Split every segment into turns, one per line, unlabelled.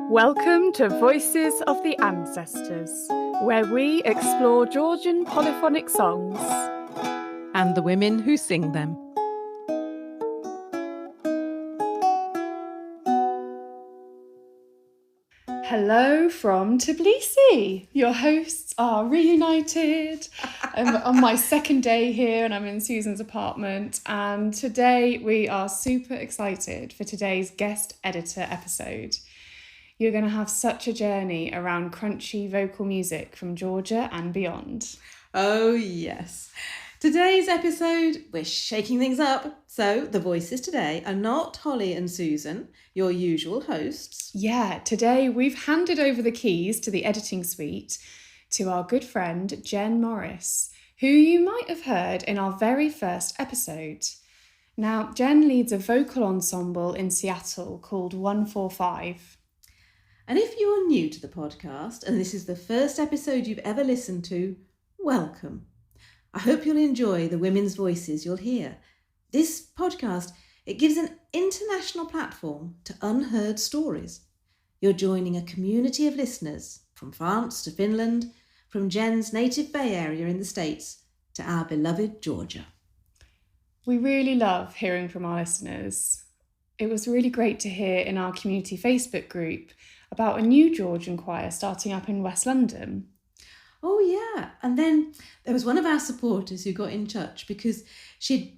Welcome to Voices of the Ancestors, where we explore Georgian polyphonic songs
and the women who sing them.
Hello from Tbilisi. Your hosts are reunited. I'm on my second day here and I'm in Susan's apartment. And today we are super excited for today's guest editor episode. You're going to have such a journey around crunchy vocal music from Georgia and beyond.
Oh, yes. Today's episode, we're shaking things up. So the voices today are not Holly and Susan, your usual hosts.
Yeah, today we've handed over the keys to the editing suite to our good friend Jen Morris, who you might have heard in our very first episode. Now, Jen leads a vocal ensemble in Seattle called 145.
And if you're new to the podcast and this is the first episode you've ever listened to, welcome. I hope you'll enjoy the women's voices you'll hear. This podcast, it gives an international platform to unheard stories. You're joining a community of listeners from France to Finland, from Jen's native Bay Area in the States to our beloved Georgia.
We really love hearing from our listeners. It was really great to hear in our community Facebook group about a new Georgian choir starting up in West London.
Oh, yeah. And then there was one of our supporters who got in touch because she'd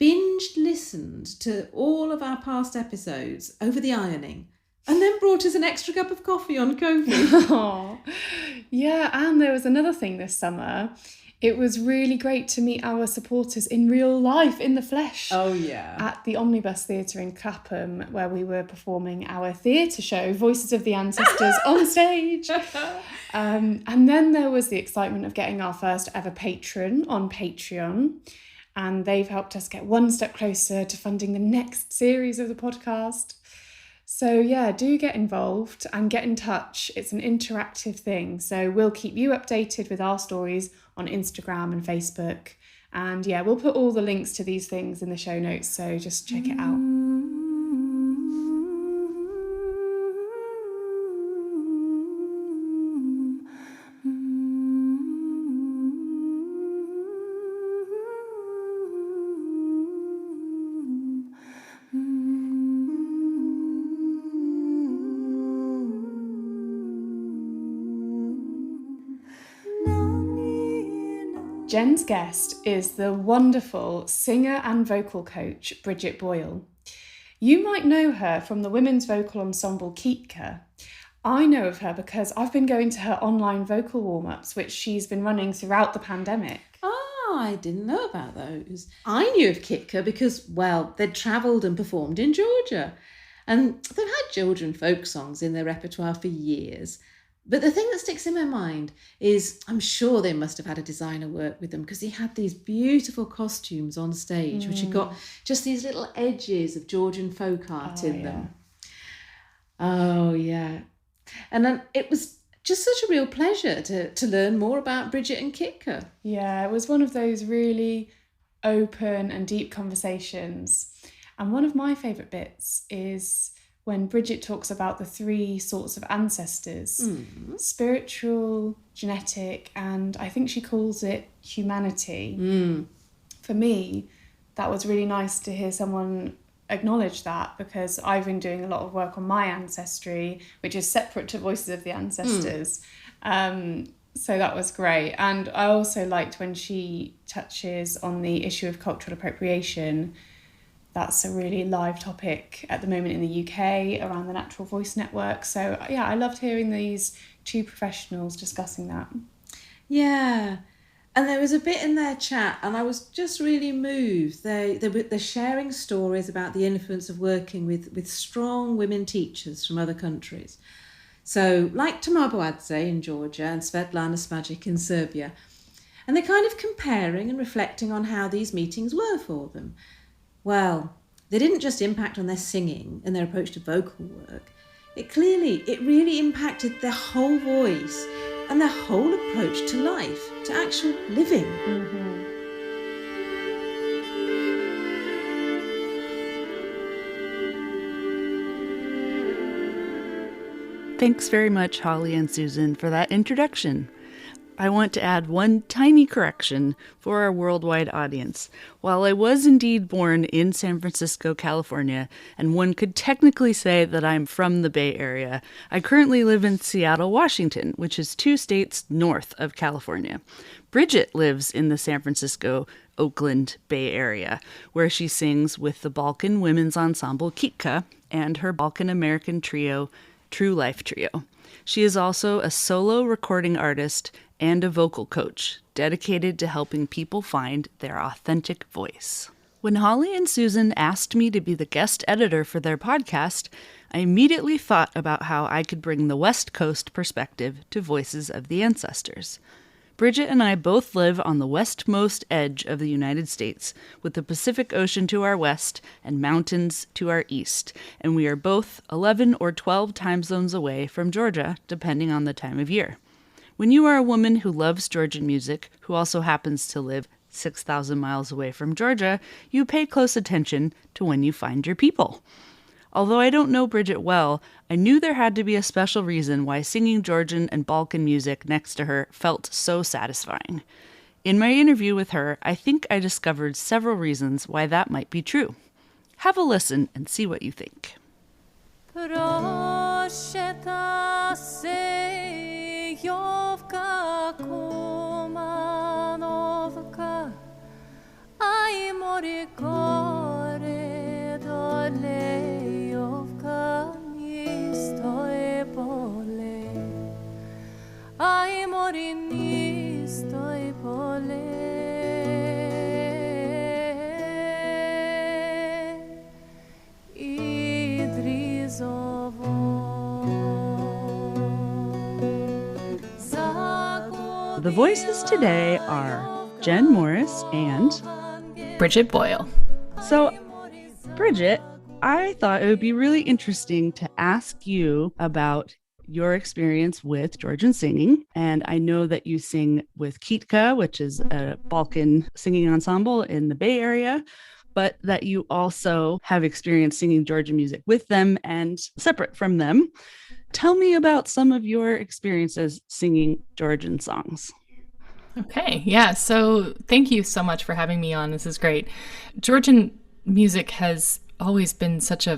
listened to all of our past episodes over the ironing and then brought us an extra cup of coffee on Ko-fi.
Oh, yeah, and there was another thing this summer. It was really great to meet our supporters in real life, in the flesh.
Oh, yeah.
At the Omnibus Theatre in Clapham, where we were performing our theatre show, Voices of the Ancestors, on stage. And then there was the excitement of getting our first ever patron on Patreon. And they've helped us get one step closer to funding the next series of the podcast. So yeah, do get involved and get in touch. It's an interactive thing. So we'll keep you updated with our stories on Instagram and Facebook. And yeah, we'll put all the links to these things in the show notes. So just check it out. Jen's guest is the wonderful singer and vocal coach, Briget Boyle. You might know her from the women's vocal ensemble Kitka. I know of her because I've been going to her online vocal warm-ups, which she's been running throughout the pandemic.
Oh, I didn't know about those. I knew of Kitka because, well, they'd travelled and performed in Georgia. And they've had children folk songs in their repertoire for years. But the thing that sticks in my mind is I'm sure they must have had a designer work with them because he had these beautiful costumes on stage, which had got just these little edges of Georgian folk art in them. Oh, yeah. And then it was just such a real pleasure to learn more about Briget and Kitka.
Yeah, it was one of those really open and deep conversations. And one of my favourite bits is when Briget talks about the three sorts of ancestors, spiritual, genetic, and I think she calls it humanity. For me, that was really nice to hear someone acknowledge that because I've been doing a lot of work on my ancestry, which is separate to Voices of the Ancestors. So that was great. And I also liked when she touches on the issue of cultural appropriation. That's a really live topic at the moment in the UK around the Natural Voice Network. So yeah, I loved hearing these two professionals discussing that.
Yeah. And there was a bit in their chat and I was just really moved. They're sharing stories about the influence of working with strong women teachers from other countries. So like Tamar Buadze in Georgia and Svetlana Spajić in Serbia. And they're kind of comparing and reflecting on how these meetings were for them. Well, they didn't just impact on their singing and their approach to vocal work. It really impacted their whole voice and their whole approach to life, to actual living.
Thanks very much, Holly and Susan, for that introduction. I want to add one tiny correction for our worldwide audience. While I was indeed born in San Francisco, California, and one could technically say that I'm from the Bay Area, I currently live in Seattle, Washington, which is 2 states north of California. Briget lives in the San Francisco, Oakland Bay Area, where she sings with the Balkan Women's ensemble Kitka and her Balkan American trio, True Life Trio. She is also a solo recording artist and a vocal coach dedicated to helping people find their authentic voice. When Holly and Susan asked me to be the guest editor for their podcast, I immediately thought about how I could bring the West Coast perspective to Voices of the Ancestors. Briget and I both live on the westmost edge of the United States, with the Pacific Ocean to our west and mountains to our east, and we are both 11 or 12 time zones away from Georgia, depending on the time of year. When you are a woman who loves Georgian music, who also happens to live 6,000 miles away from Georgia, you pay close attention to when you find your people. Although I don't know Briget well, I knew there had to be a special reason why singing Georgian and Balkan music next to her felt so satisfying. In my interview with her, I think I discovered several reasons why that might be true. Have a listen and see what you think. The voices today are Jen Morris and
Briget Boyle.
So, Briget, I thought it would be really interesting to ask you about your experience with Georgian singing. And I know that you sing with Kitka, which is a Balkan singing ensemble in the Bay Area, but that you also have experience singing Georgian music with them and separate from them. Tell me about some of your experiences singing Georgian songs.
Okay, yeah. So thank you so much for having me on. This is great. Georgian music has always been such a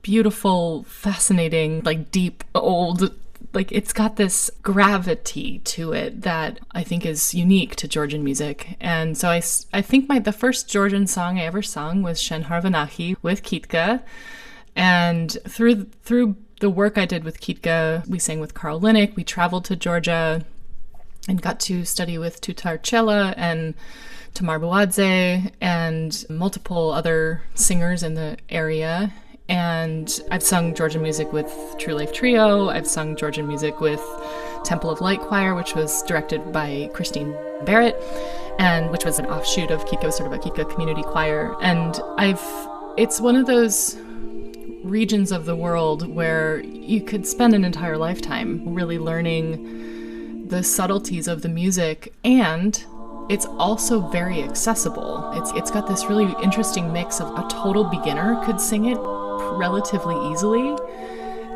beautiful, fascinating, deep, old, it's got this gravity to it that I think is unique to Georgian music. And so I think the first Georgian song I ever sung was Shen Harvanachi with Kitka. And through the work I did with Kitka, we sang with Carl Linnick, we traveled to Georgia and got to study with Tutar Chela and Tamar Buadze and multiple other singers in the area. And I've sung Georgian music with True Life Trio. I've sung Georgian music with Temple of Light Choir, which was directed by Kristine Barrett, and which was an offshoot of Kitka, sort of a Kitka community choir. And it's one of those regions of the world where you could spend an entire lifetime really learning the subtleties of the music, and it's also very accessible. It's got this really interesting mix of a total beginner could sing it relatively easily,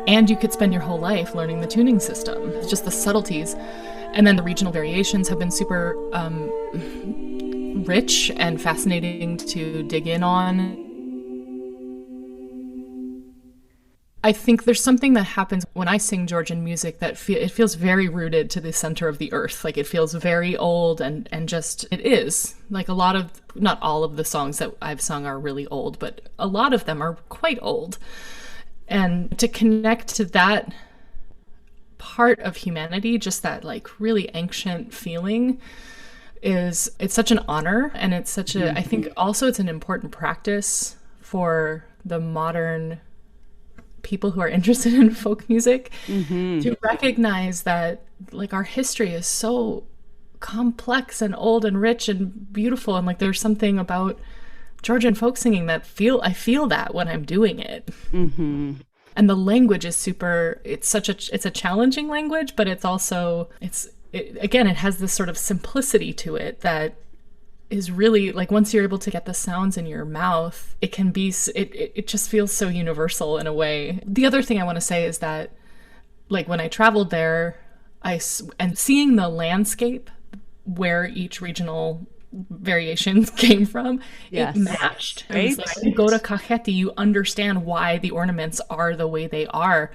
and you could spend your whole life learning the tuning system. It's just the subtleties. And then the regional variations have been super rich and fascinating to dig in on. I think there's something that happens when I sing Georgian music that it feels very rooted to the center of the earth. It feels very old and just, it is. Not all of the songs that I've sung are really old, but a lot of them are quite old. And to connect to that part of humanity, just that really ancient feeling, it's such an honor. And it's such I think also it's an important practice for the modern people who are interested in folk music to recognize that our history is so complex and old and rich and beautiful, and there's something about Georgian folk singing that I feel that when I'm doing it. And the language is it's a challenging language, but it's also it has this sort of simplicity to it that is really once you're able to get the sounds in your mouth, it can be, it just feels so universal in a way. The other thing I want to say is that like when I traveled there, and seeing the landscape where each regional variations came from,
Yes.
it matched.
Right?
It was like, you go to Kakheti, you understand why the ornaments are the way they are.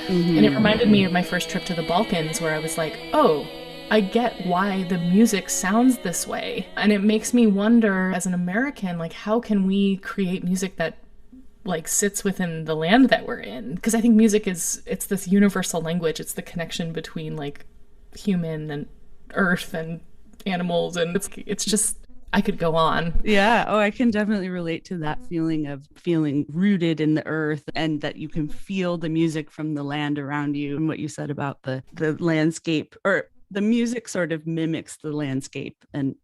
And it reminded me of my first trip to the Balkans, where I was like, oh, I get why the music sounds this way. And it makes me wonder, as an American, like, how can we create music that like sits within the land that we're in? Because I think music it's this universal language. It's the connection between like human and earth and animals, and it's just, I could go on.
Yeah. Oh, I can definitely relate to that feeling of feeling rooted in the earth, and that you can feel the music from the land around you. And what you said about the landscape, or the music sort of mimics the landscape. And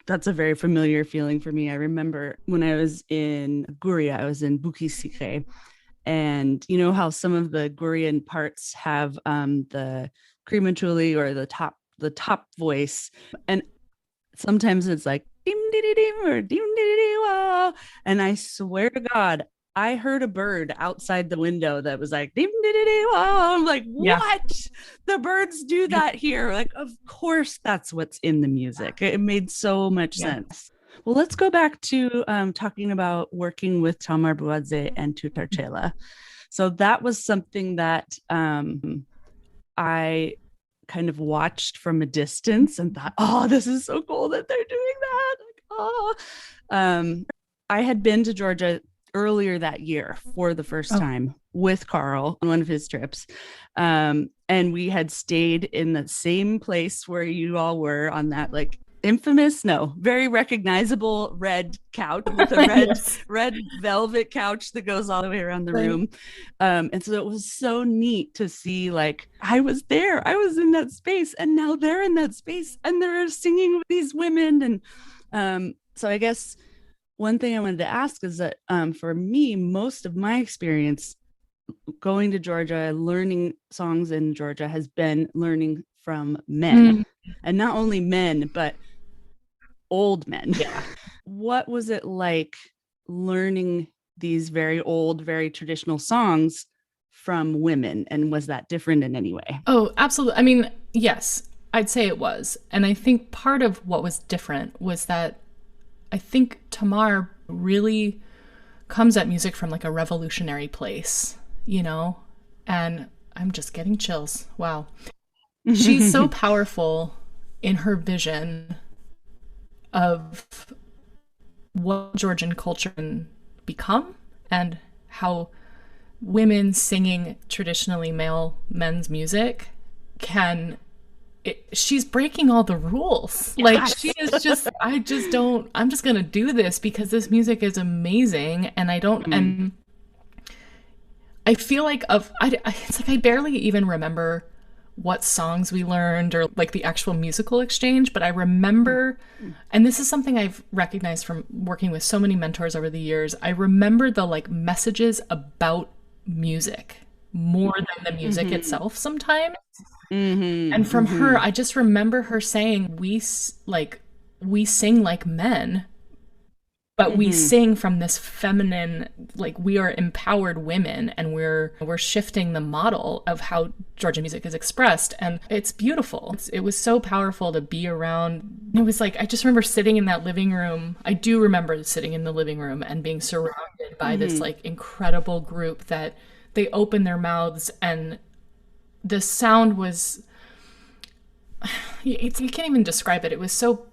that's a very familiar feeling for me. I remember when I was in Guria, I was in Bukisike, and you know how some of the Gurian parts have the kremachuli, or the top voice, and sometimes it's like dim diddy dim or dim diddy wow. And I swear to God, I heard a bird outside the window that was like dim diddy wow. I'm like, what?
Yeah.
The birds do that here. Like, of course that's what's in the music. It made so much sense. Well, let's go back to talking about working with Tamar Buadze and Tutarchela. So that was something that I kind of watched from a distance and thought, oh, this is so cool that they're doing that. Like, oh. I had been to Georgia earlier that year for the first time with Carl on one of his trips. And we had stayed in the same place where you all were, on that like very recognizable red couch with a red velvet couch that goes all the way around the room. And so it was so neat to see, like, I was there, I was in that space, and now they're in that space and they're singing with these women. And so I guess one thing I wanted to ask is that for me, most of my experience going to Georgia, learning songs in Georgia, has been learning from men, and not only men, but old men.
Yeah.
What was it like learning these very old, very traditional songs from women? And was that different in any way?
Oh, absolutely. I mean, yes, I'd say it was. And I think part of what was different was that I think Tamar really comes at music from like a revolutionary place, you know? And I'm just getting chills. Wow. She's so powerful in her vision of what Georgian culture can become, and how women singing traditionally male men's music she's breaking all the rules. Yes. Like, she is just, I'm just gonna do this because this music is amazing, and I don't, and I feel like it's like I barely even remember what songs we learned or like the actual musical exchange, but I remember, and this is something I've recognized from working with so many mentors over the years, I remember the like messages about music more than the music itself sometimes. And from her, I just remember her saying, we sing like men, but we sing from this feminine, like, we are empowered women, and we're shifting the model of how Georgian music is expressed. And it's beautiful. It was so powerful to be around. It was like, I just remember sitting in that living room. I do remember sitting in the living room and being surrounded by this like incredible group that they opened their mouths, and the sound was, you can't even describe it. It was so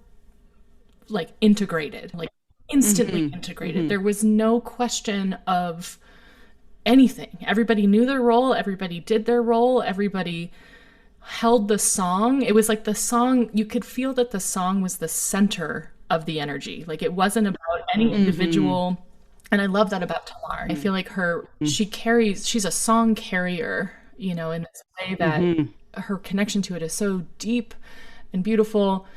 like integrated, like instantly integrated. There was no question of anything. Everybody knew their role. Everybody did their role. Everybody held the song. It was like the song, you could feel that the song was the center of the energy. Like, it wasn't about any individual. And I love that about Tamar. I feel like she's a song carrier, you know, in this way that her connection to it is so deep and beautiful.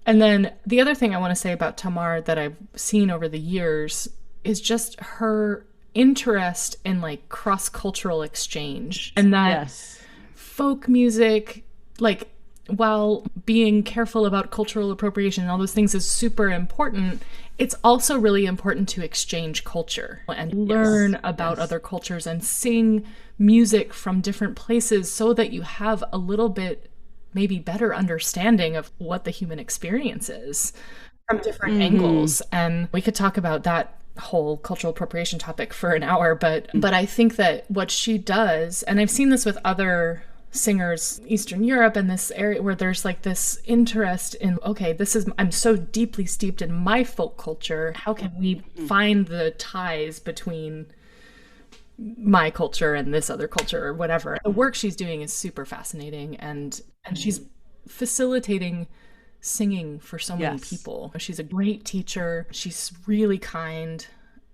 And then the other thing I want to say about Tamar that I've seen over the years is just her interest in like cross-cultural exchange, and that
Yes.
folk music, like, while being careful about cultural appropriation and all those things is super important, it's also really important to exchange culture and learn about other cultures and sing music from different places so that you have a little bit maybe better understanding of what the human experience is from different angles. And we could talk about that whole cultural appropriation topic for an hour, but I think that what she does, and I've seen this with other singers, Eastern Europe and this area, where there's like this interest in, okay, I'm so deeply steeped in my folk culture, how can we find the ties between my culture and this other culture or whatever. The work she's doing is super fascinating, and she's facilitating singing for so many people. She's a great teacher. She's really kind.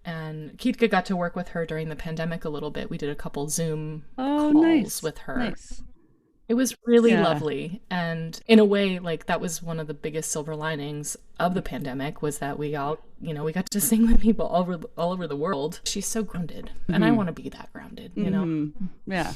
And Kitka got to work with her during the pandemic a little bit. We did a couple Zoom calls with her.
Nice.
It was really lovely. And in a way, like, that was one of the biggest silver linings of the pandemic, was that we all, we got to sing with people all over the world. She's so grounded. And I want to be that grounded, you know?
Yeah.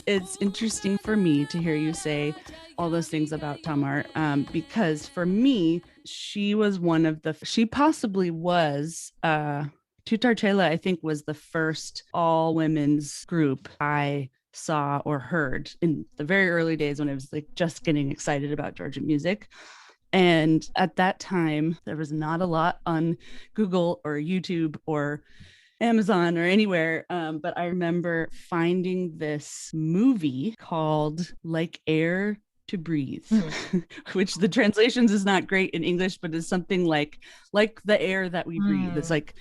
It's interesting for me to hear you say all those things about Tamar, because for me, she possibly was, Tutarchela, I think, was the first all women's group I saw or heard in the very early days when I was like just getting excited about Georgian music. And at that time, there was not a lot on Google or YouTube or Amazon or anywhere. But I remember finding this movie called Like Air to Breathe, which the translations is not great in English, but is something like the air that we breathe. It's like,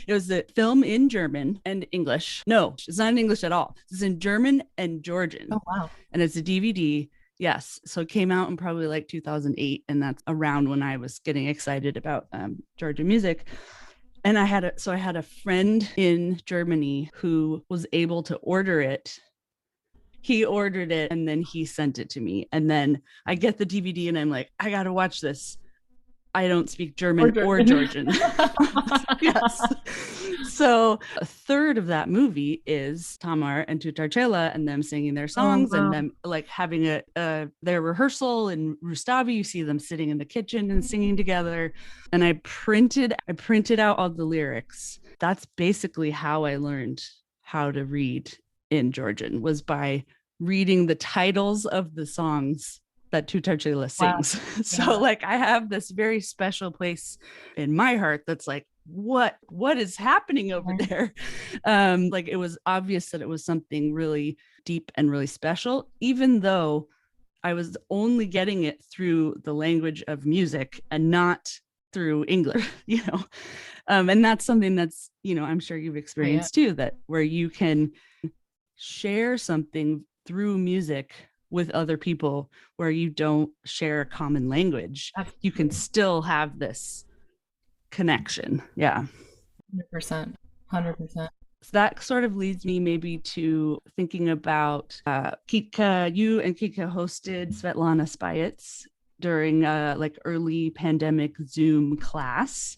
it was the film in German and English. No, it's not in English at all. It's in German and Georgian.
Oh, wow.
And it's a DVD. Yes. So it came out in probably like 2008. And that's around when I was getting excited about Georgian music. And I had a friend in Germany who was able to order it. He ordered it and then he sent it to me. And then I get the DVD and I'm like, I got to watch this. I don't speak German or Georgian. Yes. So a third of that movie is Tamar and Tutarchela and them singing their songs and them like having their rehearsal in Rustavi. You see them sitting in the kitchen and singing together. And I printed out all the lyrics. That's basically how I learned how to read in Georgian, was by reading the titles of the songs that Tutarchela sings. Wow. So like I have this very special place in my heart that's like, what is happening over there? Like it was obvious that it was something really deep and really special, even though I was only getting it through the language of music and not through English, and that's something that's, I'm sure you've experienced too, that where you can share something through music with other people where you don't share a common language. You can still have this connection. Yeah.
100%.
So that sort of leads me maybe to thinking about Kitka. You and Kitka hosted Svetlana Spajić during like early pandemic Zoom class.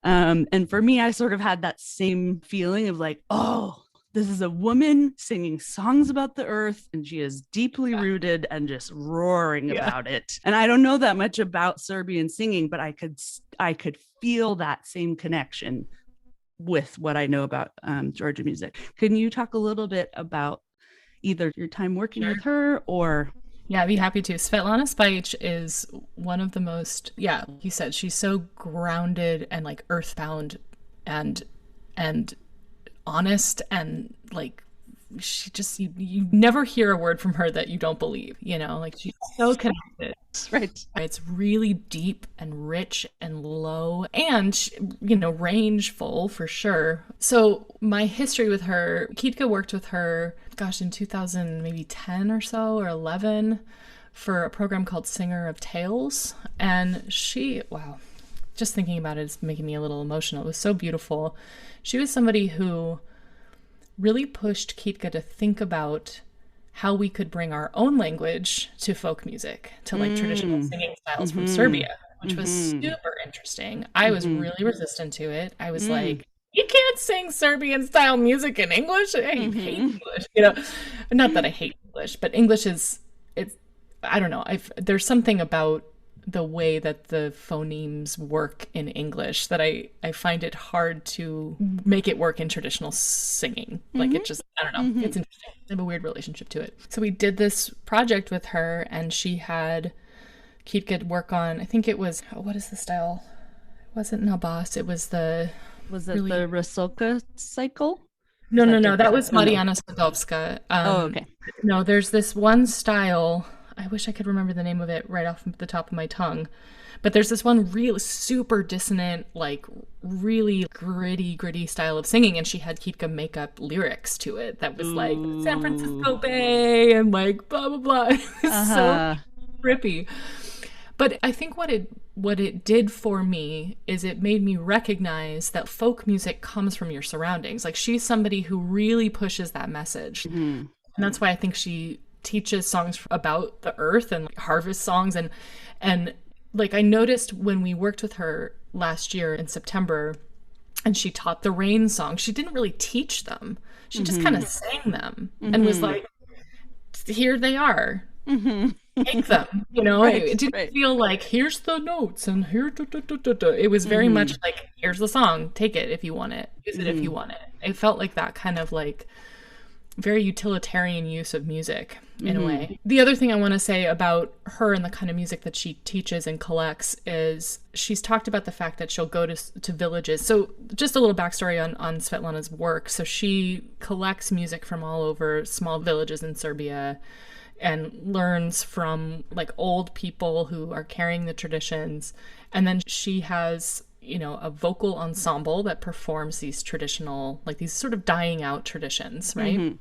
And for me, I sort of had that same feeling of like, oh, this is a woman singing songs about the earth, and she is deeply rooted and just roaring about it. And I don't know that much about Serbian singing, but I could feel that same connection with what I know about Georgian music. Can you talk a little bit about either your time working with her or...
Yeah, I'd be happy to. Svetlana Spajić is one of the most, like you said, she's so grounded and like earthbound and honest, and like she just, you never hear a word from her that you don't believe, like she's so connected.
Right.
It's really deep and rich and low and, rangeful for sure. So my history with her, Kitka worked with her, in 2000, maybe 10 or so, or 11, for a program called Singer of Tales. And she, wow, just thinking about it is making me a little emotional. It was so beautiful. She was somebody who really pushed Kitka to think about how we could bring our own language to folk music, to like traditional singing styles from Serbia, which was super interesting. I was really resistant to it. I was like, you can't sing Serbian style music in English. I hate English, not that I hate English, but English is, I don't know. There's something about the way that the phonemes work in English that I find it hard to make it work in traditional singing. Like it just, I don't know. It's interesting. I have a weird relationship to it. So we did this project with her, and she had Kitka work on, I think it was, what is the style? It wasn't Nabas. It was the...
Was it really... the Rasulka cycle?
No. That was Mariana Sladovska.
Okay.
No, there's this one style. I wish I could remember the name of it right off the top of my tongue. But there's this one real super dissonant, like really gritty style of singing. And she had Kitka make up lyrics to it that was like San Francisco Bay and like blah, blah, blah. It's so trippy. But I think what it did for me is it made me recognize that folk music comes from your surroundings. Like she's somebody who really pushes that message. And that's why I think she teaches songs about the earth and like harvest songs. And like I noticed when we worked with her last year in September and she taught the rain songs, she didn't really teach them. She just kind of sang them and was like, here they are. Take them, it didn't feel like here's the notes and here it was very much like here's the song, take it if you want it, use it if you want it. It felt like that kind of like very utilitarian use of music in a way. The other thing I want to say about her and the kind of music that she teaches and collects is she's talked about the fact that she'll go to villages. So just a little backstory on Svetlana's work. So she collects music from all over small villages in Serbia and learns from like old people who are carrying the traditions. And then she has, a vocal ensemble that performs these traditional, like these sort of dying out traditions, right?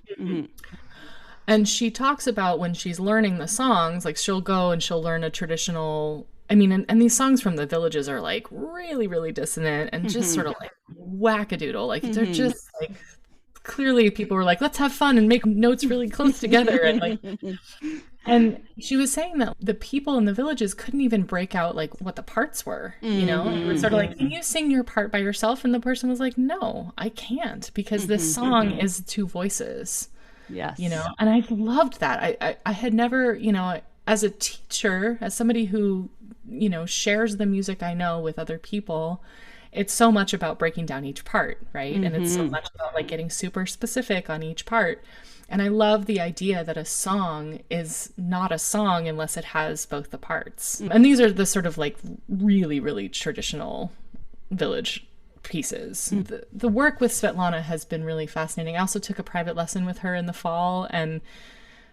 And she talks about when she's learning the songs, like she'll go and she'll learn a traditional, and these songs from the villages are like really, really dissonant and just sort of like wackadoodle. Like they're just like, clearly people were like, let's have fun and make notes really close together. And she was saying that the people in the villages couldn't even break out like what the parts were, It was sort of like, can you sing your part by yourself? And the person was like, no, I can't, because this song is two voices.
Yes.
And I loved that. I had never, as a teacher, as somebody who, shares the music I know with other people, it's so much about breaking down each part, right? And it's so much about like getting super specific on each part. And I love the idea that a song is not a song unless it has both the parts. And these are the sort of like really, really traditional village pieces. The work with Svetlana has been really fascinating. I also took a private lesson with her in the fall, and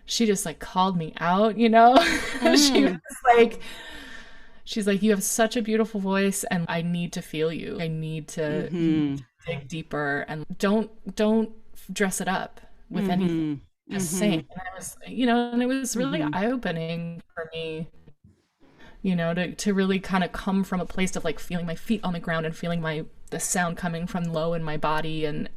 she just like called me out, She was like, she's like, you have such a beautiful voice and I need to feel you. I need to dig deeper, and don't dress it up with anything. Just sing. And I was, and it was really eye-opening for me, to really kind of come from a place of like feeling my feet on the ground and feeling the sound coming from low in my body and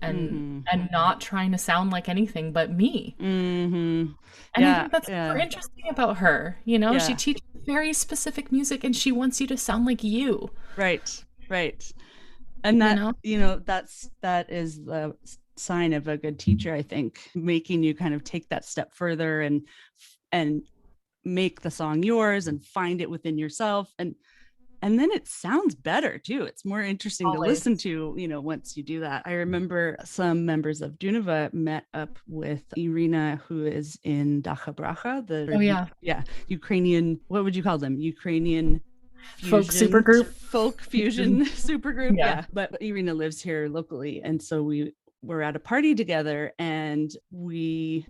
not trying to sound like anything but me. And I think that's super interesting about her. She teaches very specific music and she wants you to sound like you.
Right. And that,
You know?
that is the sign of a good teacher, I think, making you kind of take that step further and make the song yours and find it within yourself. And then it sounds better too. It's more interesting to
Always.
listen to, once you do that. I remember some members of Dunava met up with Irina, who is in Dacha Bracha, Ukrainian, what would you call them? Ukrainian
folk supergroup.
Folk fusion supergroup. Yeah. But Irina lives here locally. And so we were at a party together, and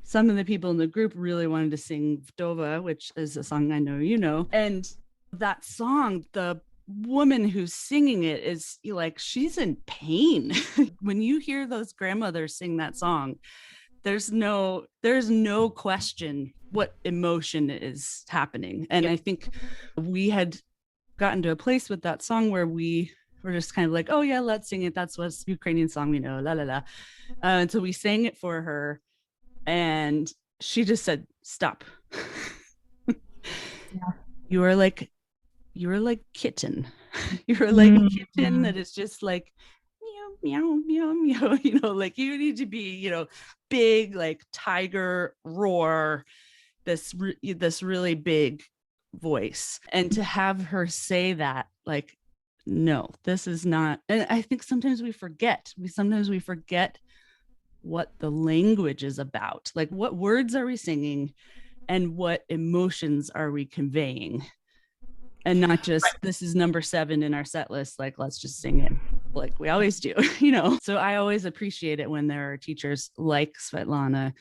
some of the people in the group really wanted to sing Vdova, which is a song I know you know. And that song, the woman who's singing it is like, she's in pain. When you hear those grandmothers sing that song, there's no question what emotion is happening. And I think we had gotten to a place with that song where we were just kind of like, oh yeah, let's sing it. That's what's Ukrainian song we know, la la la. And so we sang it for her, and she just said, stop. You are like kitten. You're like a kitten that is just like meow, meow, meow, meow. Like you need to be, big, like tiger roar, this really big voice. And to have her say that, like, no, this is not. And I think sometimes we forget what the language is about. Like, what words are we singing and what emotions are we conveying? And not just, this is number 7 in our set list, like, let's just sing it like we always do, So I always appreciate it when there are teachers like Svetlana,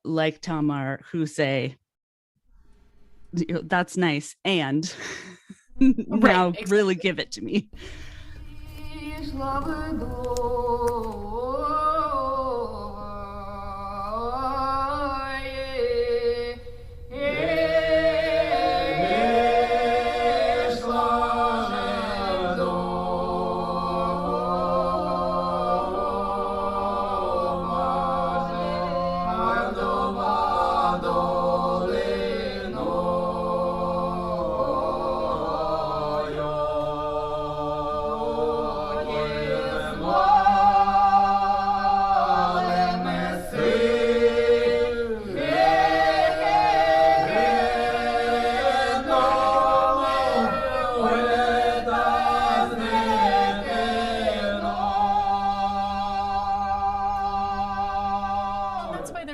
like Tamar, who say, that's nice, and now really give it to me.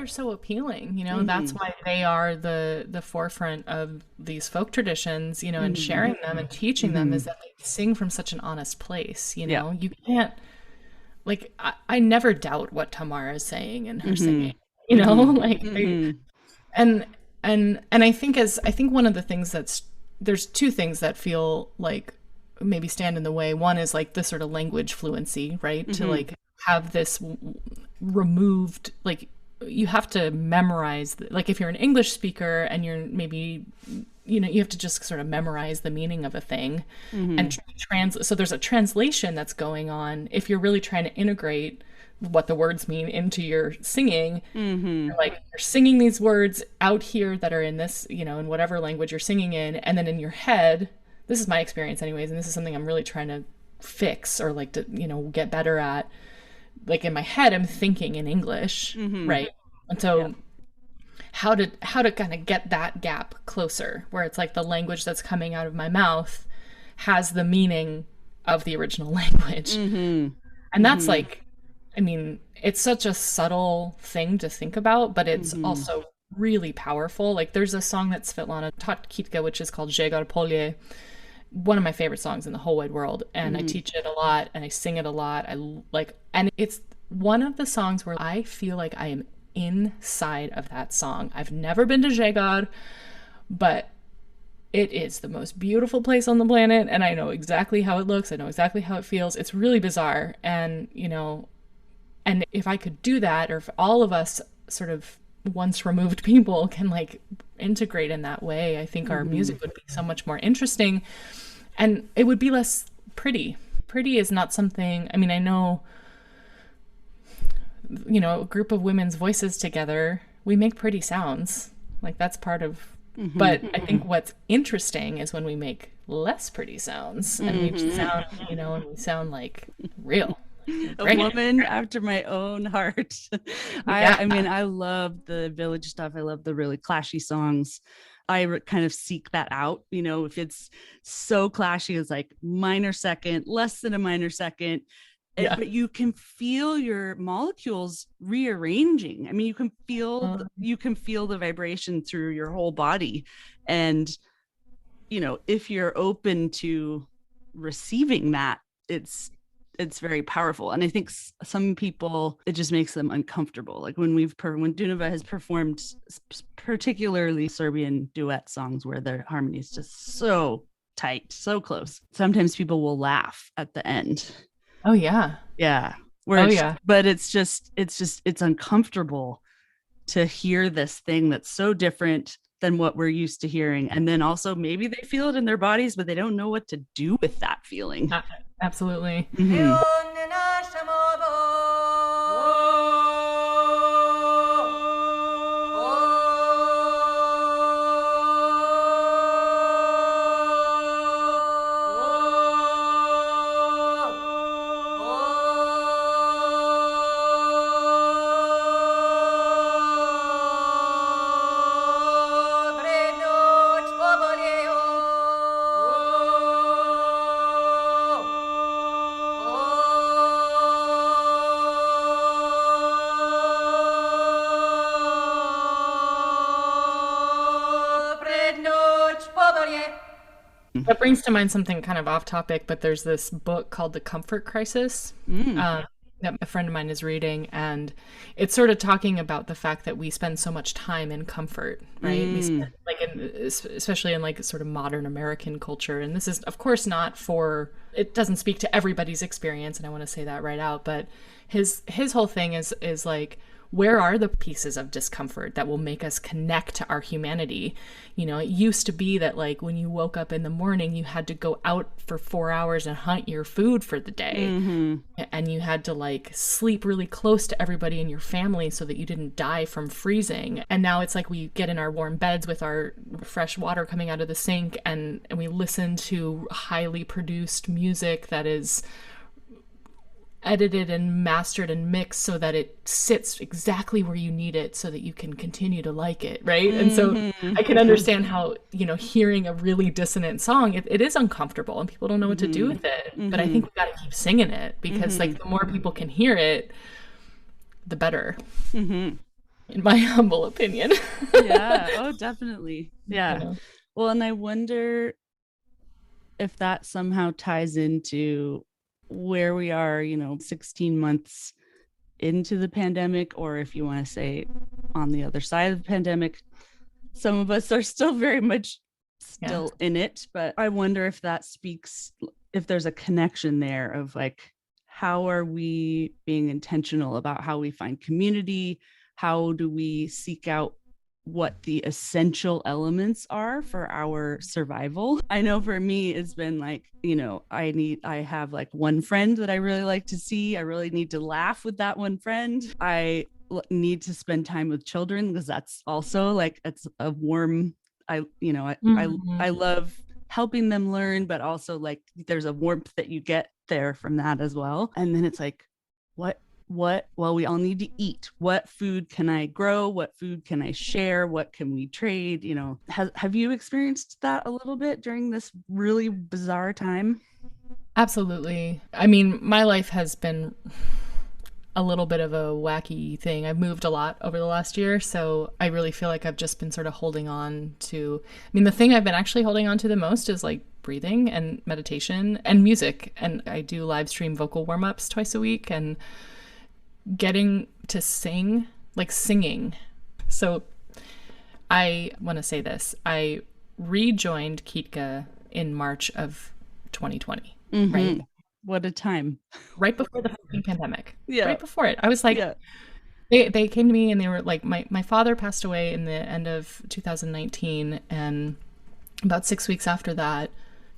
So appealing, that's why they are the forefront of these folk traditions, and sharing them and teaching them, is that they sing from such an honest place. You can't, like, I never doubt what Tamara is saying in her singing, like, and I think one of the things there's two things that feel like maybe stand in the way. One is like the sort of language fluency, right? To like have this removed, like, you have to memorize, like, if you're an English speaker and you're maybe, you have to just sort of memorize the meaning of a thing and translate. So there's a translation that's going on. If you're really trying to integrate what the words mean into your singing, like, you're singing these words out here that are in this, in whatever language you're singing in. And then in your head, this is my experience anyways, and this is something I'm really trying to fix or like to, get better at. Like, in my head, I'm thinking in English, right? And so how to kind of get that gap closer, where it's like the language that's coming out of my mouth has the meaning of the original language. And that's like, I mean, it's such a subtle thing to think about, but it's also really powerful. Like, there's a song that Svetlana taught Kitka, which is called Žegar Polje, one of my favorite songs in the whole wide world. And I teach it a lot and I sing it a lot. And it's one of the songs where I feel like I am inside of that song. I've never been to Žegar, but it is the most beautiful place on the planet. And I know exactly how it looks. I know exactly how it feels. It's really bizarre. And, and if I could do that, or if all of us sort of once removed people can like integrate in that way, I think our music would be so much more interesting and it would be less pretty. Pretty is not something, I mean, I know, a group of women's voices together, we make pretty sounds. Like, that's part of, but I think what's interesting is when we make less pretty sounds, and we sound, and we sound like real.
A woman after my own heart. I mean, I love the village stuff. I love the really clashy songs. I kind of seek that out, if it's so clashy, it's like minor second, less than a minor second. But you can feel your molecules rearranging. I mean, you can feel the vibration through your whole body. And, if you're open to receiving that, it's very powerful. And I think some people, it just makes them uncomfortable. Like when Dunava has performed particularly Serbian duet songs where their harmony is just so tight, so close. Sometimes people will laugh at the end.
Oh yeah.
Yeah. But it's uncomfortable to hear this thing that's so different than what we're used to hearing. And then also maybe they feel it in their bodies, but they don't know what to do with that feeling.
Absolutely.
Mm-hmm.
That brings to mind something kind of off topic, but there's this book called The Comfort Crisis that a friend of mine is reading, and it's sort of talking about the fact that we spend so much time in comfort, right? We spend, especially in like sort of modern American culture, and this is of course it doesn't speak to everybody's experience, and I want to say that right out, but his whole thing is like, where are the pieces of discomfort that will make us connect to our humanity? It used to be that like when you woke up in the morning, you had to go out for 4 hours and hunt your food for the day. And you had to like sleep really close to everybody in your family so that you didn't die from freezing. And now it's like we get in our warm beds with our fresh water coming out of the sink, and we listen to highly produced music that is edited and mastered and mixed so that it sits exactly where you need it so that you can continue to like it, right? And so I can understand how, hearing a really dissonant song, it is uncomfortable and people don't know what to do with it. But I think we got to keep singing it because like the more people can hear it, the better, in my humble opinion.
Yeah. Oh, definitely. Yeah. Well, and I wonder if that somehow ties into where we are, 16 months into the pandemic, or if you want to say on the other side of the pandemic, some of us are still very much in it. But I wonder if that speaks, if there's a connection there of like, how are we being intentional about how we find community? How do we seek out what the essential elements are for our survival? I know for me, it's been like, I have like one friend that I really like to see. I really need to laugh with that one friend. I need to spend time with children because that's also like, it's a warm, I love helping them learn, but also like there's a warmth that you get there from that as well. And then it's like, well, we all need to eat. What food can I grow? What food can I share? What can we trade? Have you experienced that a little bit during this really bizarre time?
Absolutely. I mean, my life has been a little bit of a wacky thing. I've moved a lot over the last year, so I really feel like I've just been sort of holding on to, the thing I've been actually holding on to the most is like breathing and meditation and music. And I do live stream vocal warm-ups twice a week, and getting to sing, like singing. So I want to say this. I rejoined Kitka in March of 2020, right?
What a time.
Right before the fucking pandemic.
Yeah.
Right before it. I was like, they came to me and they were like, my father passed away in the end of 2019. And about 6 weeks after that,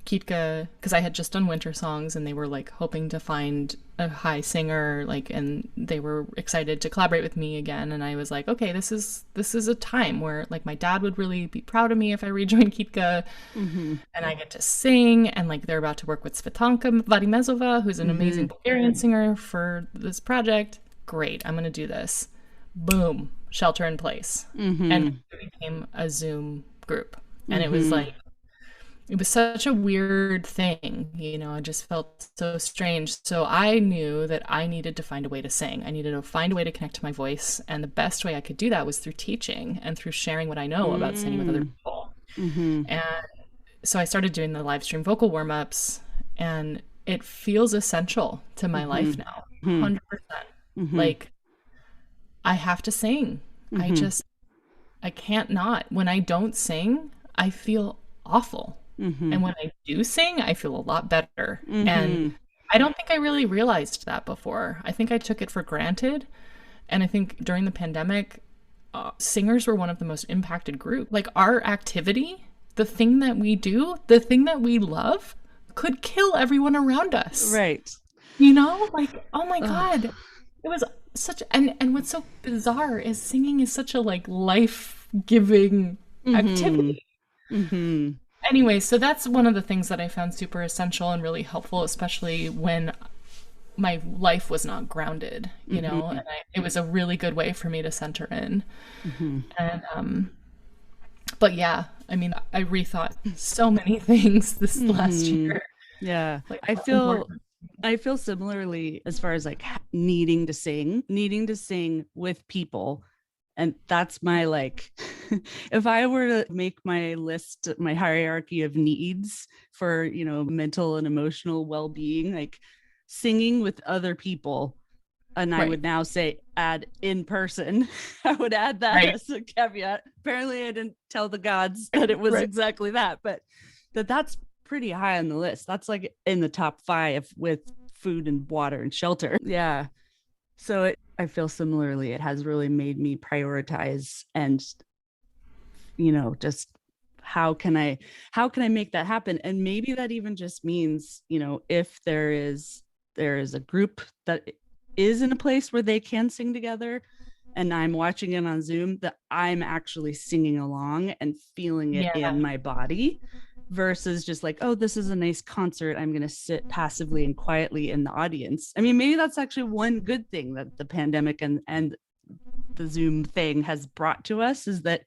Kitka, because I had just done winter songs and they were like hoping to find a high singer, like, and they were excited to collaborate with me again. And I was like, okay, this is a time where like my dad would really be proud of me if I rejoined Kitka. And I get to sing, and like they're about to work with Svetlana Spajić, who's an amazing Bulgarian singer for this project. Great, I'm gonna do this. Boom, shelter in place. And it became a Zoom group. And it was like, it was such a weird thing, you know, I just felt so strange. So I knew that I needed to find a way to sing. I needed to find a way to connect to my voice. And the best way I could do that was through teaching and through sharing what I know about singing with other people. And so I started doing the live stream vocal warm-ups, and it feels essential to my life now, 100%. Like, I have to sing. I can't not. When I don't sing, I feel awful. And when I do sing, I feel a lot better. And I don't think I really realized that before. I think I took it for granted. And I think during the pandemic, singers were one of the most impacted groups. Like, our activity, the thing that we do, the thing that we love, could kill everyone around us.
Right.
You know, like, oh my God. It was such, and what's so bizarre is singing is such a like life-giving activity. Anyway, so that's one of the things that I found super essential and really helpful, especially when my life was not grounded, you know, and it was a really good way for me to center in. And, but yeah, I mean, I rethought so many things this last year.
Yeah.
Like,
I feel similarly as far as like needing to sing with people. And that's my, like, if I were to make my list, my hierarchy of needs for, you know, mental and emotional well-being, like singing with other people. And I would now say add in person. I would add that as a caveat. Apparently I didn't tell the gods that it was exactly that, but that's pretty high on the list. That's like in the top 5 with food and water and shelter. Yeah. So I feel similarly. It has really made me prioritize and, you know, just how can I make that happen? And maybe that even just means, you know, if there is a group that is in a place where they can sing together and I'm watching it on Zoom, that I'm actually singing along and feeling it in my body, versus just like, oh, this is a nice concert, I'm going to sit passively and quietly in the audience. I mean, maybe that's actually one good thing that the pandemic and the Zoom thing has brought to us, is that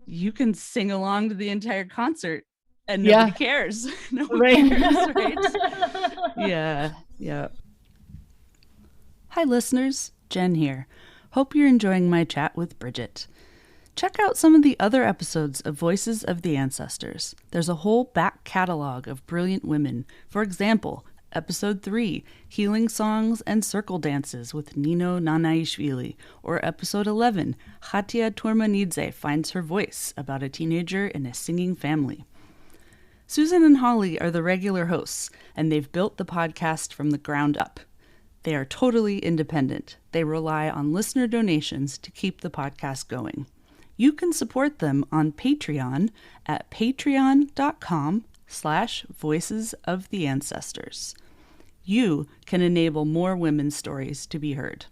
you can sing along to the entire concert and nobody cares. Nobody cares, right? Yeah. Hi, listeners. Jen here. Hope you're enjoying my chat with Briget. Check out some of the other episodes of Voices of the Ancestors. There's a whole back catalog of brilliant women. For example, Episode 3, Healing Songs and Circle Dances with Nino Nanaishvili, or Episode 11, Hatia Turmanidze Finds Her Voice, about a teenager in a singing family. Susan and Holly are the regular hosts, and they've built the podcast from the ground up. They are totally independent. They rely on listener donations to keep the podcast going. You can support them on Patreon at patreon.com/Voices of the Ancestors. You can enable more women's stories to be heard.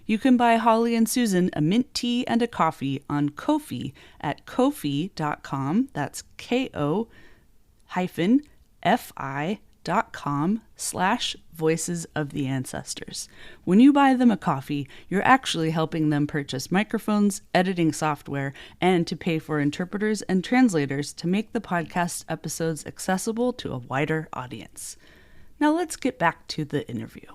You can buy Holly and Susan a mint tea and a coffee on Ko-fi at ko-fi.com. That's ko-fi.com/Voices of the Ancestors. When you buy them a coffee, you're actually helping them purchase microphones, editing software, and to pay for interpreters and translators to make the podcast episodes accessible to a wider audience. Now let's get back to the interview.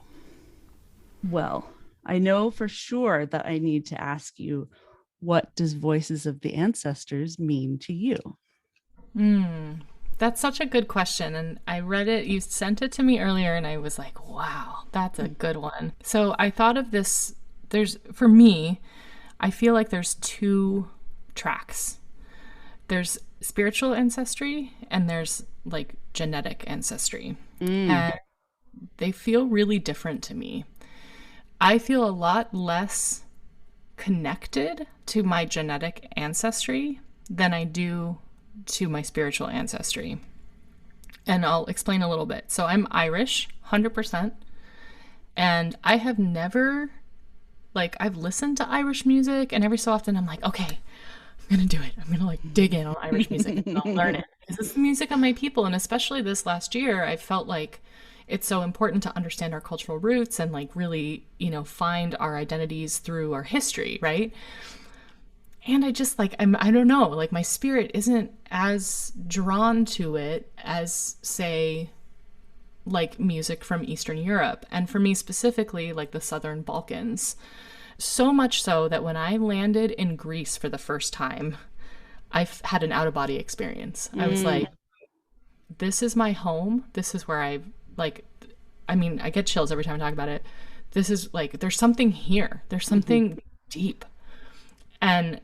Well, I know for sure that I need to ask you, what does Voices of the Ancestors mean to you?
That's such a good question. And I read it, you sent it to me earlier, and I was like, wow, that's a good one. So I thought of this, for me, I feel like there's 2 tracks. There's spiritual ancestry and there's like genetic ancestry. And they feel really different to me. I feel a lot less connected to my genetic ancestry than I do to my spiritual ancestry. And I'll explain a little bit. So I'm Irish, 100%. And I have never, like, I've listened to Irish music, and every so often I'm like, okay, I'm going to do it. I'm going to, like, dig in on Irish music and I'll learn it. Because it's the music of my people. And especially this last year, I felt like it's so important to understand our cultural roots and, like, really, you know, find our identities through our history, right? And I just, like, I don't know, like, my spirit isn't as drawn to it as, say, like, music from Eastern Europe. And for me specifically, like, the Southern Balkans. So much so that when I landed in Greece for the first time, I had an out-of-body experience. I was like, this is my home. This is where I, like, I mean, I get chills every time I talk about it. This is, like, there's something here. There's something deep. And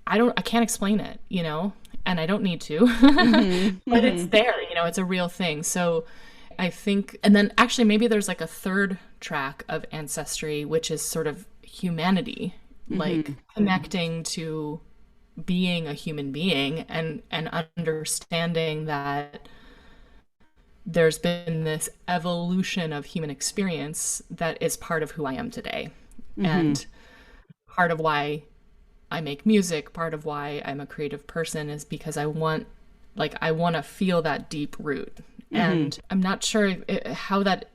I can't explain it, you know, and I don't need to, but it's there, you know, it's a real thing. So I think, and then actually maybe there's like a third track of ancestry, which is sort of humanity, like connecting to being a human being and understanding that there's been this evolution of human experience that is part of who I am today. And part of why I make music, part of why I'm a creative person is because I want to feel that deep root. And I'm not sure how that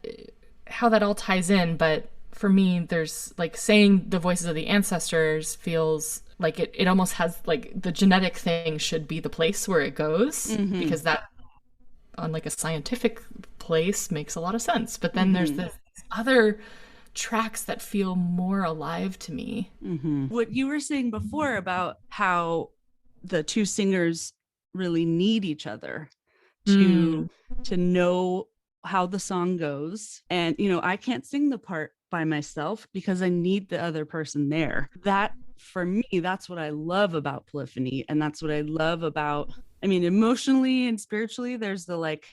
all ties in, but for me, there's, like, saying the voices of the ancestors feels like it almost has, like, the genetic thing should be the place where it goes, because that, on, like, a scientific place, makes a lot of sense. But then there's this other tracks that feel more alive to me.
What you were saying before about how the two singers really need each other to know how the song goes. And, you know, I can't sing the part by myself because I need the other person there. That, for me, that's what I love about polyphony. And that's what I love about, I mean, emotionally and spiritually, there's the, like,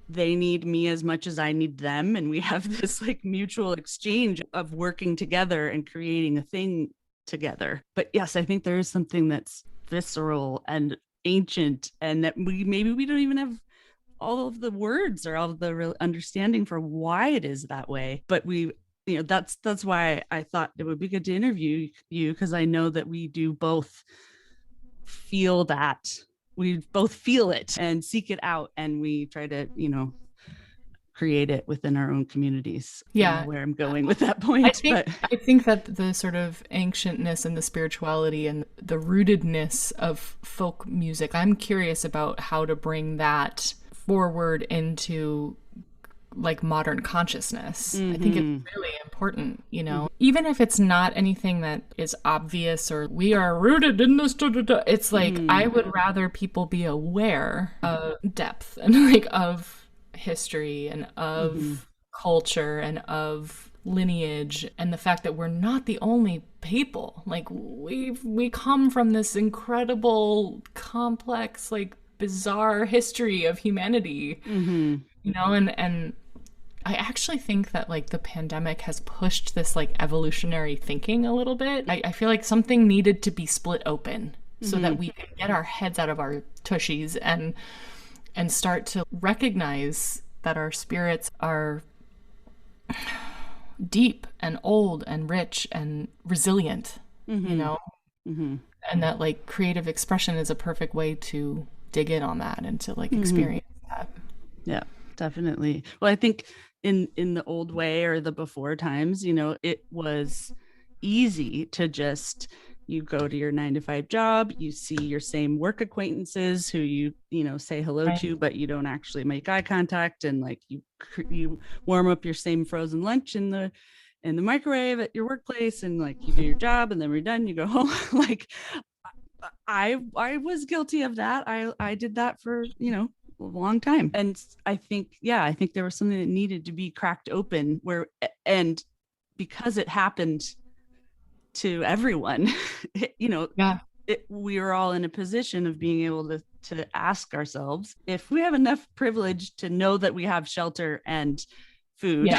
they need me as much as I need them. And we have this, like, mutual exchange of working together and creating a thing together. But yes, I think there is something that's visceral and ancient, and that maybe we don't even have all of the words or all of the real understanding for why it is that way. But we, you know, that's why I thought it would be good to interview you, because I know that we do both feel that. We both feel it and seek it out, and we try to, you know, create it within our own communities.
Yeah.
I don't know where I'm going with that point.
I think that the sort of ancientness and the spirituality and the rootedness of folk music, I'm curious about how to bring that forward into, like, modern consciousness. I think it's really important, you know, even if it's not anything that is obvious or we are rooted in this, it's like, I would rather people be aware of depth and, like, of history and of culture and of lineage, and the fact that we're not the only people. Like, we come from this incredible, complex, like, bizarre history of humanity, you know, and I actually think that, like, the pandemic has pushed this, like, evolutionary thinking a little bit. I feel like something needed to be split open so that we could get our heads out of our tushies and start to recognize that our spirits are deep and old and rich and resilient, you know, and that, like, creative expression is a perfect way to dig in on that and to, like, experience that.
Yeah, definitely. Well, I think in the old way, or the before times, you know, it was easy to just, you go to your 9-to-5 job, you see your same work acquaintances who you know, say hello to, but you don't actually make eye contact. And, like, you warm up your same frozen lunch in the microwave at your workplace, and, like, you do your job, and then we're done, you go home. Like, I was guilty of that. I did that for, you know, a long time. And I think there was something that needed to be cracked open, and because it happened to everyone, you know, we were all in a position of being able to ask ourselves, if we have enough privilege to know that we have shelter and food,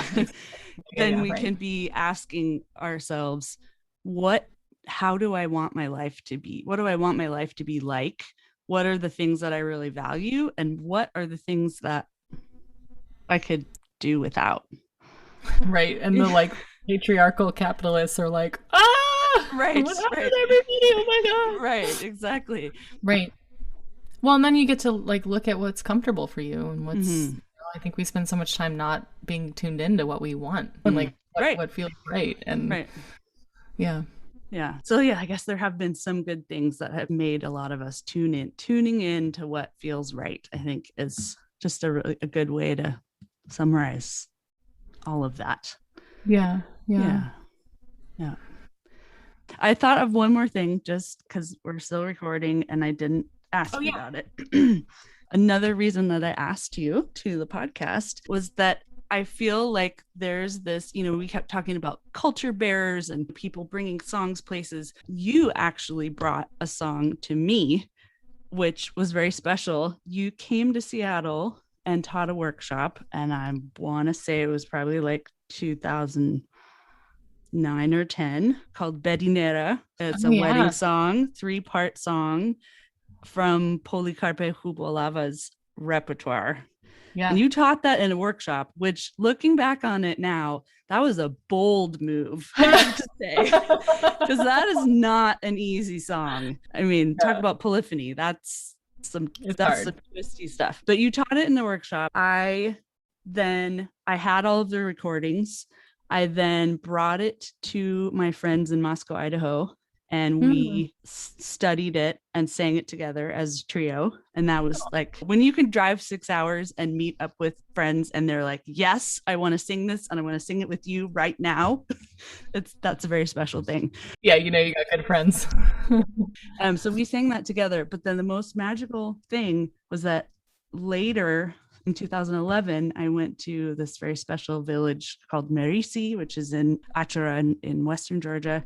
then we can be asking ourselves, how do I want my life to be? What do I want my life to be like? what are the things that I really value and what are the things that I could do without.
Right. And the like patriarchal capitalists are like, ah,
right,
what happened
right.
to everybody? Oh my God.
Right, exactly.
Right. Well, and then you get to like look at what's comfortable for you and what's, I think we spend so much time not being tuned into what we want and like what feels right. And yeah.
Yeah. So yeah, I guess there have been some good things that have made a lot of us tuning in to what feels right, I think is just a good way to summarize all of that.
Yeah.
I thought of one more thing just because we're still recording and I didn't ask you about it. Another reason that I asked you to the podcast was that I feel like there's this, we kept talking about culture bearers and people bringing songs places. You actually brought a song to me, which was very special. You came to Seattle and taught a workshop, and I want to say it was probably like 2009 or 10, called Bedinera. It's a wedding song, 3-part song from Policarpe Hubolava's repertoire. Yeah. And you taught that in a workshop, which looking back on it now, that was a bold move, I have to say, because that is not an easy song. I mean, talk about polyphony. That's some twisty stuff. But you taught it in the workshop. I had all of the recordings. I then brought it to my friends in Moscow, Idaho, and we studied it and sang it together as a trio. And that was like when you can drive 6 hours and meet up with friends and they're like, yes, I want to sing this and I want to sing it with you right now. That's a very special thing.
Yeah, you got good friends.
So we sang that together. But then the most magical thing was that later in 2011, I went to this very special village called Merisi, which is in Achara in Western Georgia.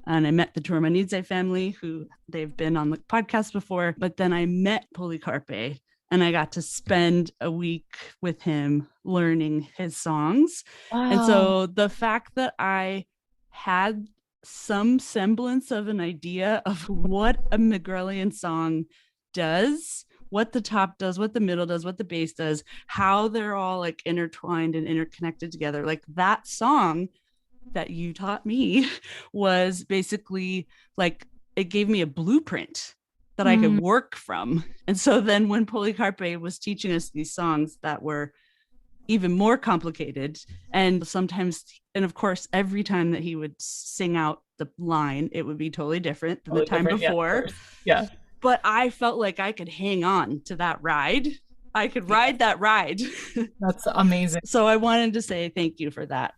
And I met the Turmanidze family, who they've been on the podcast before. But then I met Policarpe and I got to spend a week with him learning his songs. Wow. And so the fact that I had some semblance of an idea of what a Megrelian song does, what the top does, what the middle does, what the bass does, how they're all like intertwined and interconnected together. Like that song that you taught me was basically like, it gave me a blueprint that I could work from. And so then when Policarpe was teaching us these songs that were even more complicated, and sometimes, and of course, every time that he would sing out the line, it would be totally different than the time before.
Yeah.
But I felt like I could hang on to that ride. I could ride that ride.
That's amazing.
So I wanted to say thank you for that.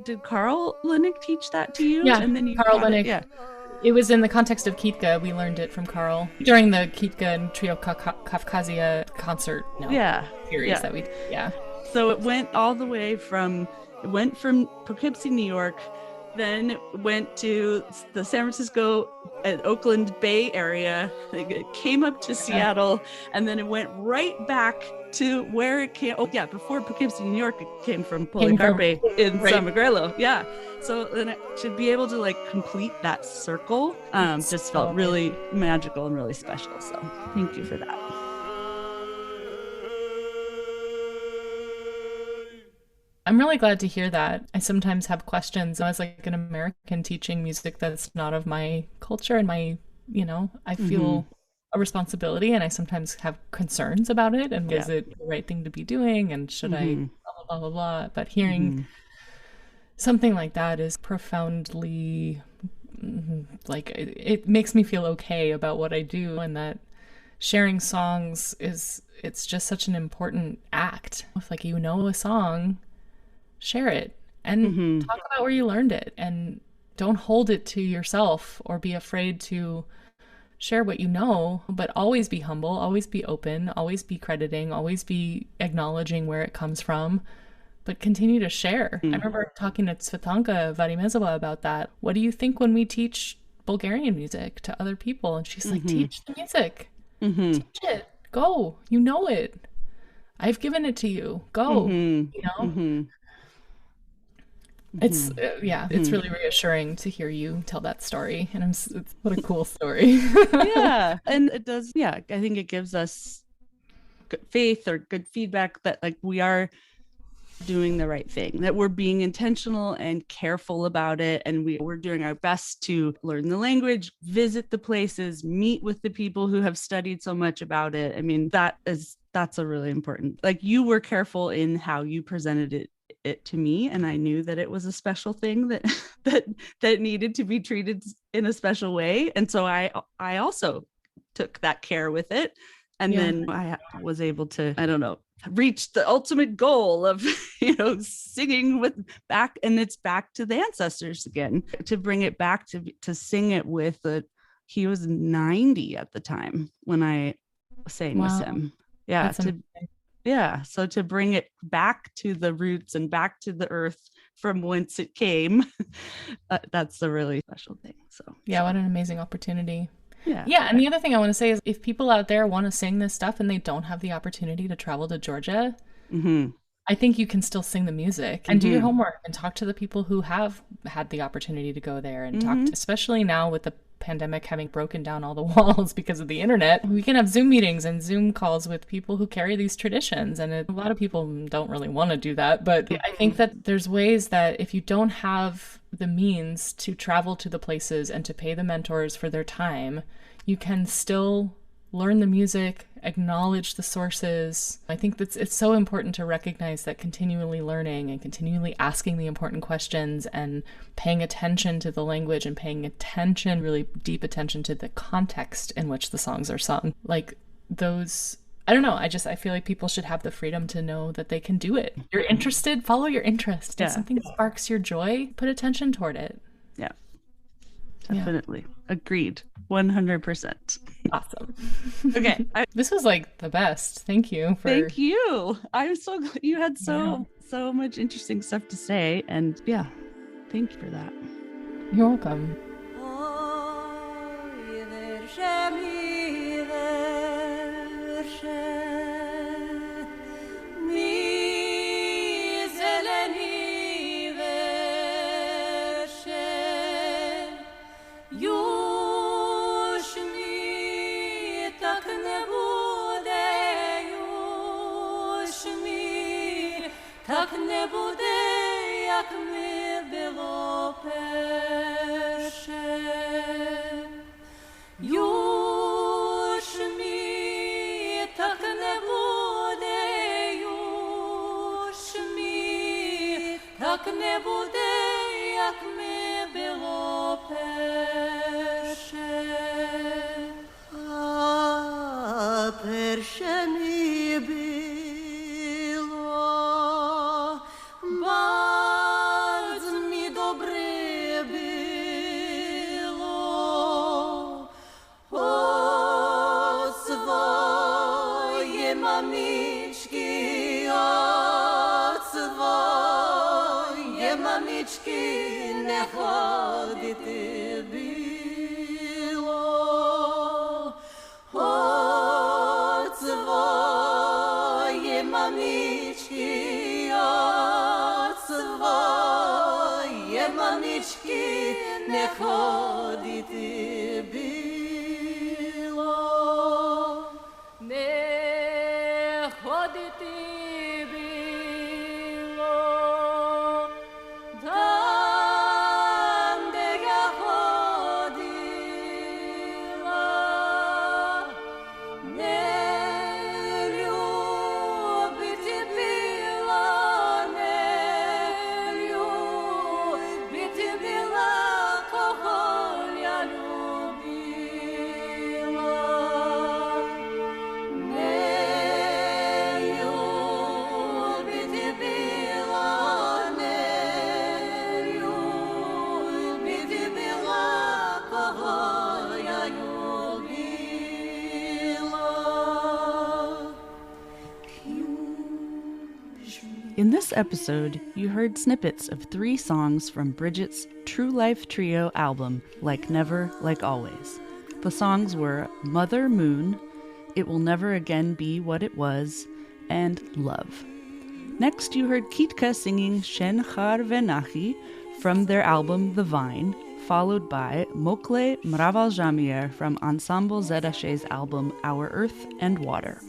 Did Carl Linnick teach that to you?
Yeah,
and then
Carl Linnick. Yeah. It was in the context of Kitka. We learned it from Carl during the Kitka and Trio Kafkazia concert series that we did. Yeah.
So it went all the way from Poughkeepsie, New York, then it went to the San Francisco and Oakland Bay area. It came up to Seattle, and then it went right back to where it came. Oh yeah, before Poughkeepsie, New York, it came from Policarpe in San Miguel. Yeah. So then it should be able to like complete that circle. Just felt really magical and really special. So thank you for that.
I'm really glad to hear that. I sometimes have questions. As like an American teaching music that's not of my culture and my, I feel a responsibility, and I sometimes have concerns about it. And is it the right thing to be doing? And should I blah, blah, blah, blah. But hearing something like that is profoundly, like, it makes me feel okay about what I do, and that sharing songs it's just such an important act. If like you know a song, share it and talk about where you learned it, and don't hold it to yourself or be afraid to share what you know, but always be humble, always be open, always be crediting, always be acknowledging where it comes from, but continue to share. I remember talking to Svetlana Varimezova about that. What do you think when we teach Bulgarian music to other people? And she's like, teach the music. Teach it. Go. You know it. I've given it to you. Go. You know? It's it's really reassuring to hear you tell that story, and what a cool story.
Yeah, and it does. Yeah, I think it gives us good faith or good feedback that like we are doing the right thing, that we're being intentional and careful about it, and we're doing our best to learn the language, visit the places, meet with the people who have studied so much about it. I mean, that's a really important, like, you were careful in how you presented it to me, and I knew that it was a special thing that that needed to be treated in a special way, and so I also took that care with it, and then I was able to, I don't know, reach the ultimate goal of singing back, and it's back to the ancestors again, to bring it back to sing it with he was 90 at the time when I sang with him. So to bring it back to the roots and back to the earth from whence it came, that's a really special thing. So
what an amazing opportunity.
Yeah.
And the other thing I want to say is, if people out there want to sing this stuff and they don't have the opportunity to travel to Georgia, I think you can still sing the music and do your homework and talk to the people who have had the opportunity to go there, and talk to, especially now with the pandemic having broken down all the walls because of the internet, we can have Zoom meetings and Zoom calls with people who carry these traditions. And a lot of people don't really want to do that. But I think that there's ways that if you don't have the means to travel to the places and to pay the mentors for their time, you can still learn the music, acknowledge the sources. I think that it's so important to recognize that continually learning and continually asking the important questions and paying attention to the language and paying attention, really deep attention to the context in which the songs are sung. Like those, I don't know, I feel like people should have the freedom to know that they can do it. You're interested, follow your interest. If something sparks your joy, put attention toward it.
Yeah, definitely. Agreed. 100%.
Awesome.
Okay.
This was like the best. Thank you.
Thank you. I'm so glad you had so much interesting stuff to say. And thank you for that.
You're welcome.
Так не буде, як ми було перше. Юж ми, так не буде, юж ми, так не буде, як ми було перше. А перше ми не ходити біло, от своє мамічки, от своє мамічки, не ходити біло, не ходити кого я любила.
In this episode, you heard snippets of 3 songs from Briget's True Life Trio album, Like Never, Like Always. The songs were Mother Moon, It Will Never Again Be What It Was, and Love. Next, you heard Kitka singing Shen Char Venachi from their album The Vine, followed by Mokle Mraval Jamier from Ensemble Zedashe's album Our Earth and Water.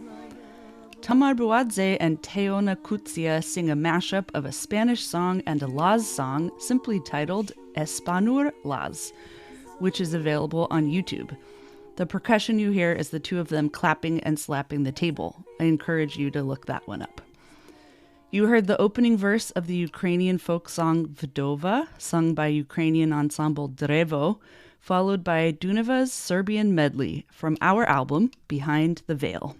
Tamar Buadze and Teona Kutsia sing a mashup of a Spanish song and a Laz song simply titled Espanur Laz, which is available on YouTube. The percussion you hear is the 2 of them clapping and slapping the table. I encourage you to look that one up. You heard the opening verse of the Ukrainian folk song Vdova, sung by Ukrainian ensemble Drevo, followed by Dunava's Serbian medley from our album Behind the Veil.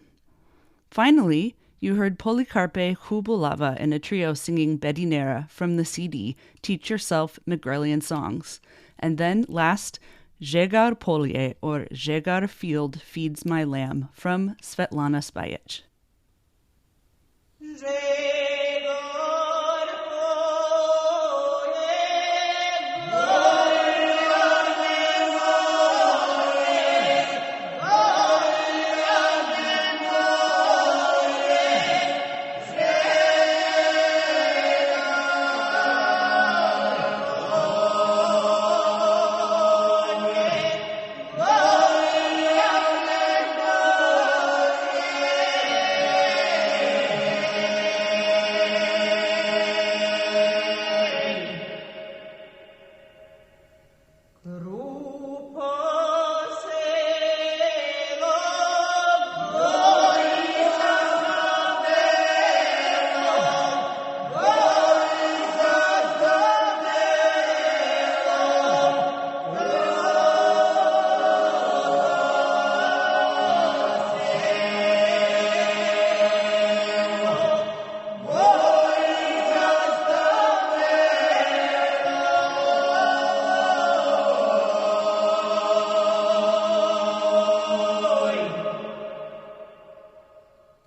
Finally, you heard Polikarpe Hubulava and a trio singing Bedinera from the CD Teach Yourself Megrelian Songs. And then last, Žegar Polje, or Žegar Field Feeds My Lamb from Svetlana Spajić.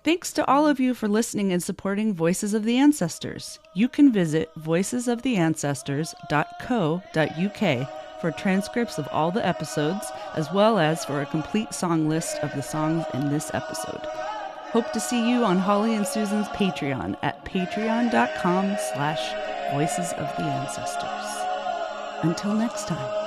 Thanks to all of you for listening and supporting Voices of the Ancestors. You can visit voicesoftheancestors.co.uk for transcripts of all the episodes, as well as for a complete song list of the songs in this episode. Hope to see you on Holly and Susan's Patreon at patreon.com/Voices of the Ancestors. Until next time.